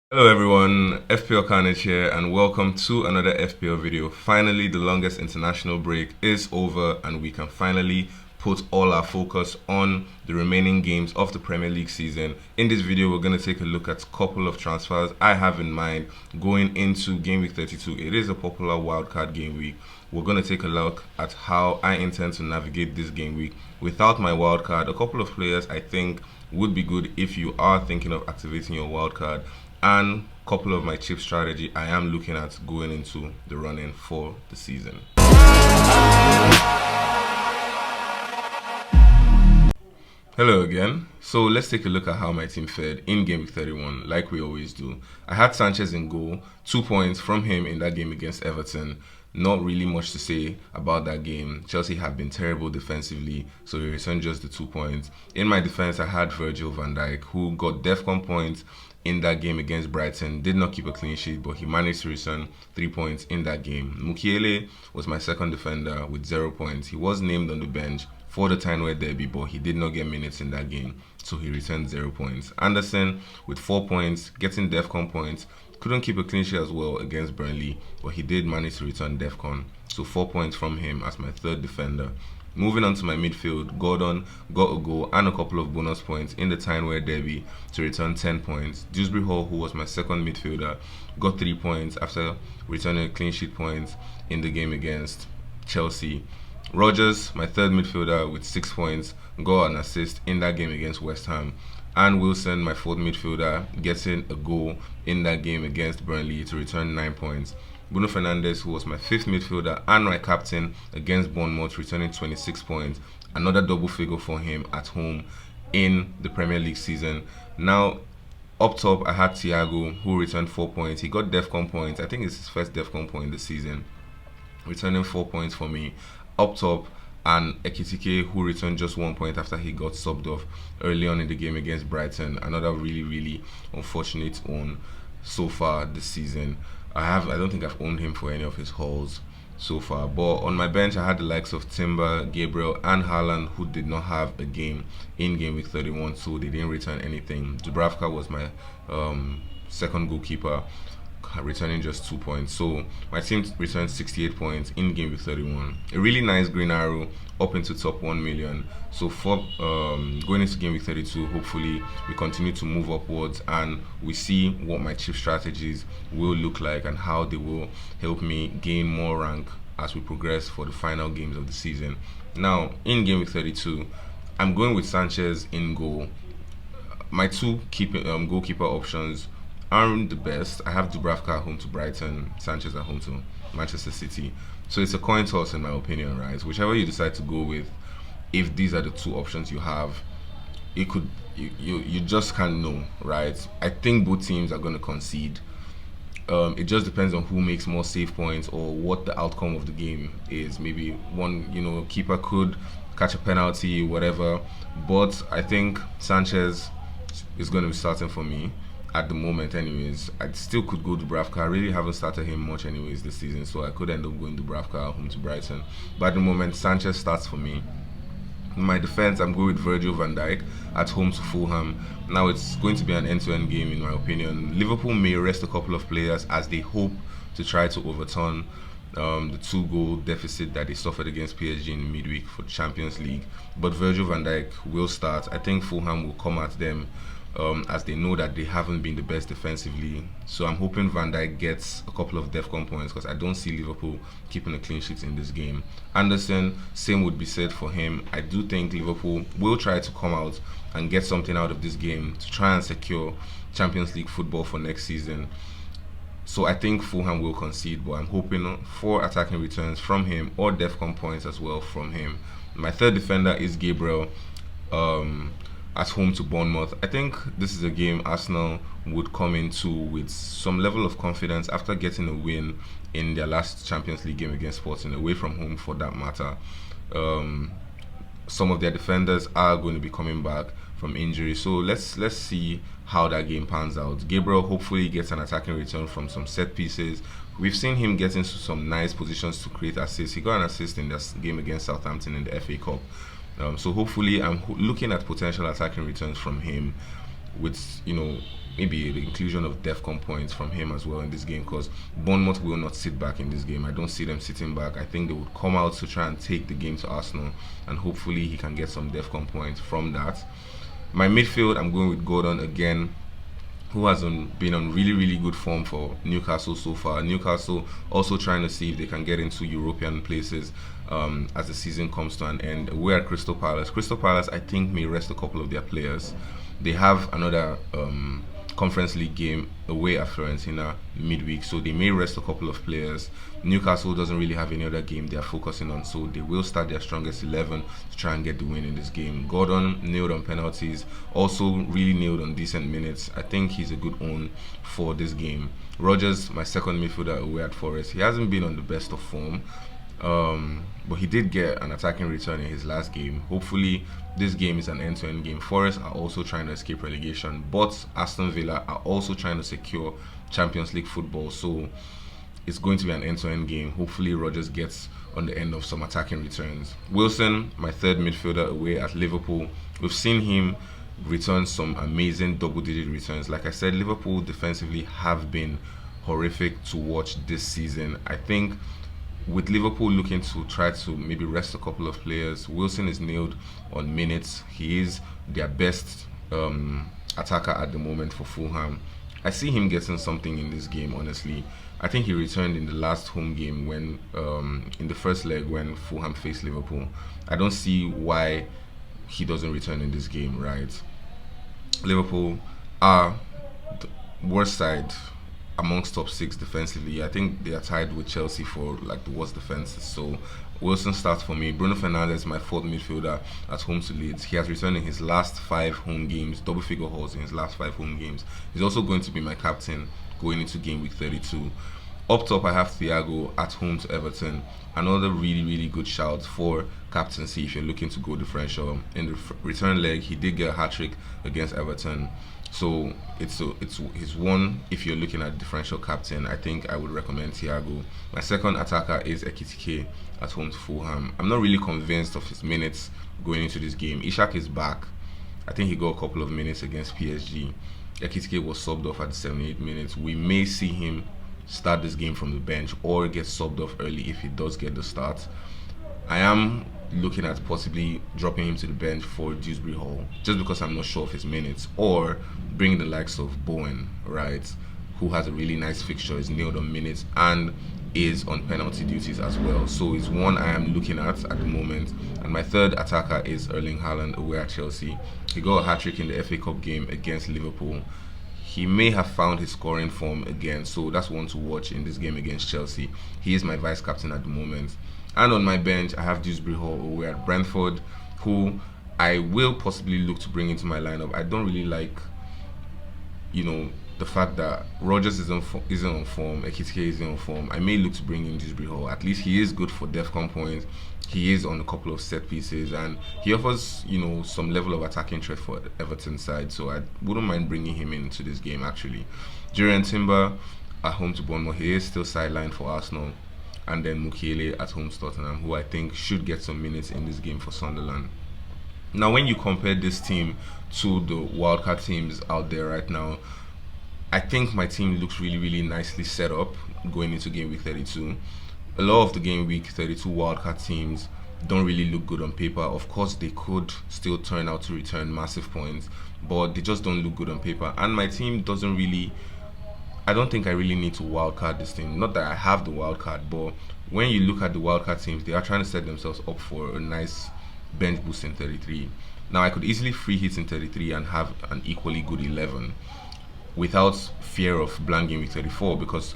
Hello everyone, FPL.CARNAGE here and welcome to another FPL video. Finally, the longest international break is over and we can finally put all our focus on the remaining games of the Premier League season. In this video, we're going to take a look at a couple of transfers I have in mind going into Game Week 32. It is a popular wildcard game week. We're going to take a look at how I intend to navigate this game week without my wildcard. A couple of players I think would be good if you are thinking of activating your wildcard, and a couple of my chip strategy I am looking at going into the run-in for the season. Hello again. So let's take a look at how my team fared in Game Week 31, like we always do. I had Sanchez in goal, 2 points from him in that game against Everton. Not really much to say about that game. Chelsea have been terrible defensively, so he returned just the 2 points. In my defense, I had Virgil van Dijk, who got DEFCON points in that game against Brighton. Did not keep a clean sheet, but he managed to return 3 points in that game. Mukiele was my second defender with 0 points. He was named on the bench for the Tyne derby, but he did not get minutes in that game, so he returned 0 points. Anderson with 4 points, getting DEFCON points. Couldn't keep a clean sheet as well against Burnley, but he did manage to return DEFCON, so 4 points from him as my third defender. Moving on to my midfield, Gordon got a goal and a couple of bonus points in the Tyne derby to return 10 points. Dewsbury Hall, who was my second midfielder, got 3 points after returning a clean sheet points in the game against Chelsea. Rogers, my third midfielder, with 6 points, got an assist in that game against West Ham. And Wilson, my fourth midfielder, getting a goal in that game against Burnley to return 9 points. Bruno Fernandes, who was my fifth midfielder and my captain against Bournemouth, returning 26 points. Another double figure for him at home in the Premier League season. Now, up top, I had Thiago, who returned 4 points. He got DEFCON points. I think it's his first DEFCON point this season, returning 4 points for me. Up top, and Ekitike, who returned just 1 point after he got subbed off early on in the game against Brighton. Another really unfortunate own so far this season. I don't think I've owned him for any of his hauls so far. But on my bench, I had the likes of Timber, Gabriel, and Haaland, who did not have a game in Game Week 31, so they didn't return anything. Dubravka was my second goalkeeper, returning just 2 points. So my team returned 68 points in Game Week 31. A really nice green arrow up into top 1 million. So for going into Game Week 32, hopefully we continue to move upwards and we see what my chip strategies will look like and how they will help me gain more rank as we progress for the final games of the season. Now in Game Week 32, I'm going with Sanchez in goal. My two goalkeeper options aren't the best. I have Dubravka at home to Brighton, Sanchez at home to Manchester City. So it's a coin toss in my opinion, right? Whichever you decide to go with, if these are the two options you have, it could you just can't know, right? I think both teams are going to concede. It just depends on who makes more save points or what the outcome of the game is. Maybe one, keeper could catch a penalty, whatever. But I think Sanchez is going to be starting for me at the moment anyways. I still could go Dubravka. I really haven't started him much anyways this season, so I could end up going Dubravka home to Brighton. But at the moment, Sanchez starts for me. In my defense, I'm going with Virgil van Dijk at home to Fulham. Now it's going to be an end-to-end game in my opinion. Liverpool may rest a couple of players as they hope to try to overturn the 2-goal deficit that they suffered against PSG in midweek for the Champions League. But Virgil van Dijk will start. I think Fulham will come at them as they know that they haven't been the best defensively. So I'm hoping Van Dijk gets a couple of DEFCON points because I don't see Liverpool keeping a clean sheet in this game. Anderson, same would be said for him. I do think Liverpool will try to come out and get something out of this game to try and secure Champions League football for next season. So I think Fulham will concede, but I'm hoping for attacking returns from him or DEFCON points as well from him. My third defender is Gabriel. At home to Bournemouth. I think this is a game Arsenal would come into with some level of confidence after getting a win in their last Champions League game against Sporting, away from home for that matter. Some of their defenders are going to be coming back from injury, so let's see how that game pans out. Gabriel hopefully gets an attacking return from some set pieces. We've seen him get into some nice positions to create assists. He got an assist in this game against Southampton in the FA Cup. So hopefully I'm looking at potential attacking returns from him with maybe the inclusion of DEFCON points from him as well in this game, because Bournemouth will not sit back in this game. I don't see them sitting back. I think they would come out to try and take the game to Arsenal, and hopefully he can get some DEFCON points from that. My midfield, I'm going with Gordon again, who has been on really, really good form for Newcastle so far. Newcastle also trying to see if they can get into European places as the season comes to an end. We're at Crystal Palace. Crystal Palace, I think, may rest a couple of their players. They have another Conference League game away at Fiorentina midweek, so they may rest a couple of players. Newcastle doesn't really have any other game they are focusing on, so they will start their strongest 11 to try and get the win in this game. Gordon nailed on penalties, also really nailed on decent minutes. I think he's a good own for this game. Rodgers, my second midfielder away at Forest, he hasn't been on the best of form, but he did get an attacking return in his last game. Hopefully this game is an end-to-end game. Forest are also trying to escape relegation, but Aston Villa are also trying to secure Champions League football, so it's going to be an end-to-end game. Hopefully Rodgers gets on the end of some attacking returns. Wilson, my third midfielder away at Liverpool, we've seen him return some amazing double-digit returns. Like I said, Liverpool defensively have been horrific to watch this season. I think with Liverpool looking to try to maybe rest a couple of players, Wilson is nailed on minutes. He is their best attacker at the moment for Fulham. I see him getting something in this game, honestly. I think he returned in the last home game when, in the first leg when Fulham faced Liverpool. I don't see why he doesn't return in this game, right? Liverpool are the worst side amongst top six defensively. I think they are tied with Chelsea for like the worst defenses. So Wilson starts for me. Bruno Fernandes, my fourth midfielder at home to Leeds. He has returned in his last 5 home games, double figure hauls in his last 5 home games. He's also going to be my captain going into game week 32. Up top, I have Thiago at home to Everton. Another really, really good shout for captaincy if you're looking to go differential. In the return leg, he did get a hat-trick against Everton. So it's his one. If you're looking at differential captain, I think I would recommend Thiago. My second attacker is Ekitike at home to Fulham. I'm not really convinced of his minutes going into this game. Ishak is back. I think he got a couple of minutes against PSG. Ekitike was subbed off at 78 minutes. We may see him start this game from the bench or get subbed off early if he does get the start. I am looking at possibly dropping him to the bench for Dewsbury Hall just because I'm not sure of his minutes, or bringing the likes of Bowen, right, who has a really nice fixture, is nailed on minutes and is on penalty duties as well. So it's one I am looking at the moment. And my third attacker is Erling Haaland away at Chelsea. He got a hat-trick in the FA Cup game against Liverpool. He may have found his scoring form again, so that's one to watch in this game against Chelsea. He is my vice captain at the moment. And on my bench, I have Dewsbury Hall away at Brentford, who I will possibly look to bring into my lineup. I don't really like, the fact that Rodgers isn't on form, Ekitike isn't on form. I may look to bring in Dewsbury Hall. At least he is good for DEFCON points. He is on a couple of set pieces, and he offers, some level of attacking threat for the Everton side. So I wouldn't mind bringing him into this game, actually. Jurriën Timber at home to Bournemouth. He is still sidelined for Arsenal. And then Mukiele at home to Tottenham, who I think should get some minutes in this game for Sunderland. Now, when you compare this team to the wildcard teams out there right now, I think my team looks really, really nicely set up going into game week 32. A lot of the game week 32 wildcard teams don't really look good on paper. Of course, they could still turn out to return massive points, but they just don't look good on paper. And my team doesn't really, I don't think I really need to wildcard this team. Not that I have the wildcard, but when you look at the wildcard teams, they are trying to set themselves up for a nice bench boost in 33. Now, I could easily free hit in 33 and have an equally good 11 without fear of blank game week 34, because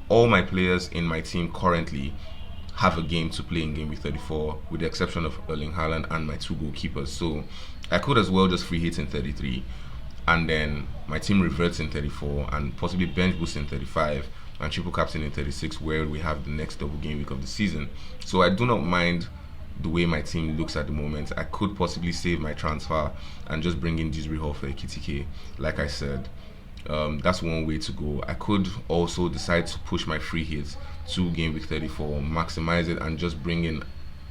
all my players in my team currently have a game to play in game week 34, with the exception of Erling Haaland and my 2 goalkeepers. So I could as well just free hit in 33, and then my team reverts in 34 and possibly bench boost in 35 and triple captain in 36, where we have the next double game week of the season. So I do not mind the way my team looks at the moment. I could possibly save my transfer and just bring in Dewsbury Hall for Ekitike, like I said. That's one way to go. I could also decide to push my free hits to game week 34, maximize it, and just bring in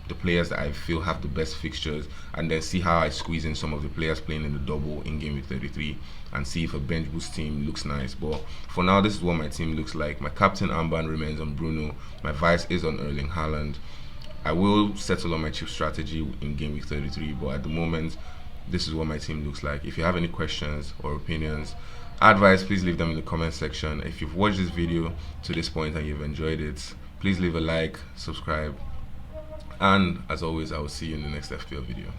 the players that I feel have the best fixtures, and then see how I squeeze in some of the players playing in the double in game week 33, and see if a bench boost team looks nice. But for now, this is what my team looks like. My captain armband remains on Bruno. My vice is on Erling Haaland. I will settle on my chip strategy in game week 33, but at the moment, this is what my team looks like. If you have any questions or opinions, advice, please leave them in the comment section. If you've watched this video to this point and you've enjoyed it, please leave a like, subscribe, and as always, I will see you in the next FPL video.